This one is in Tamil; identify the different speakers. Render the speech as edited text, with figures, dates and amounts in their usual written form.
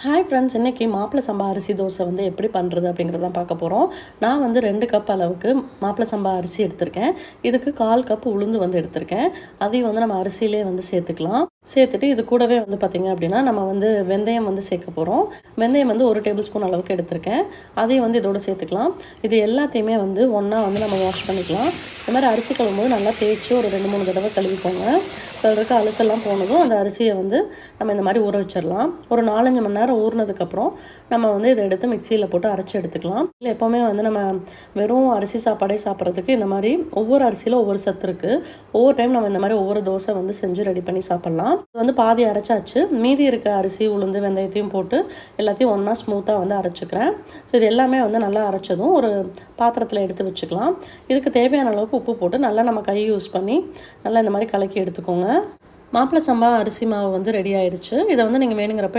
Speaker 1: ஹாய் ஃப்ரெண்ட்ஸ், இன்றைக்கி மாப்பிள சம்பா அரிசி தோசை வந்து எப்படி பண்ணுறது அப்படிங்கிறதான் பார்க்க போகிறோம். நான் வந்து 2 கப் அளவுக்கு மாப்பிள சம்பா அரிசி எடுத்திருக்கேன். இதுக்கு 1/4 கப் உளுந்து வந்து எடுத்திருக்கேன். அதையும் வந்து நம்ம அரிசியிலே வந்து சேர்த்துக்கலாம். சேர்த்துட்டு இது கூடவே வந்து பார்த்திங்க அப்படின்னா நம்ம வந்து வெந்தயம் வந்து சேர்க்க போகிறோம். வெந்தயம் வந்து 1 டேபிள் ஸ்பூன் அளவுக்கு எடுத்திருக்கேன். அதையும் வந்து இதோடு சேர்த்துக்கலாம். இது எல்லாத்தையுமே வந்து ஒன்றா வந்து நம்ம வாஷ் பண்ணிக்கலாம். இந்த மாதிரி அரிசி கழுவும்போது நல்லா தேய்ச்சி ஒரு 2-3 தடவை கழுவிக்கோங்க. அதில் இருக்க அழுக்கெல்லாம் போனதும் அந்த அரிசியை வந்து நம்ம இந்த மாதிரி ஊற வச்சிடலாம். ஒரு 4-5 மணி நேரம் ஊறினதுக்கப்புறம் நம்ம வந்து இதை எடுத்து மிக்சியில் போட்டு அரைச்சி எடுத்துக்கலாம். இல்லை எப்போவுமே வந்து நம்ம வெறும் அரிசி சாப்பாடே சாப்பிட்றதுக்கு இந்த மாதிரி ஒவ்வொரு அரிசியில் ஒவ்வொரு சத்து இருக்குது. ஒவ்வொரு டைம் நம்ம இந்த மாதிரி ஒவ்வொரு தோசை வந்து செஞ்சு ரெடி பண்ணி சாப்பிட்லாம். இது வந்து பாதி அரைச்சாச்சு. மீதி இருக்க அரிசி, உளுந்து, வெந்தயத்தையும் போட்டு எல்லாத்தையும் ஒன்றா ஸ்மூத்தாக வந்து அரைச்சிக்கிறேன். ஸோ இது எல்லாமே வந்து நல்லா அரைச்சதும் ஒரு பாத்திரத்தில் எடுத்து வச்சுக்கலாம். இதுக்கு தேவையான அளவுக்கு உப்பு போட்டு நல்லா நம்ம கை யூஸ் பண்ணி நல்லா இந்த மாதிரி கலக்கி எடுத்துக்கோங்க. மாப்பிள சம்பா அரிசி மாவு வந்து ரெடி ஆயிடுச்சு. இதை வந்து நீங்கள் வேணுங்கிறப்ப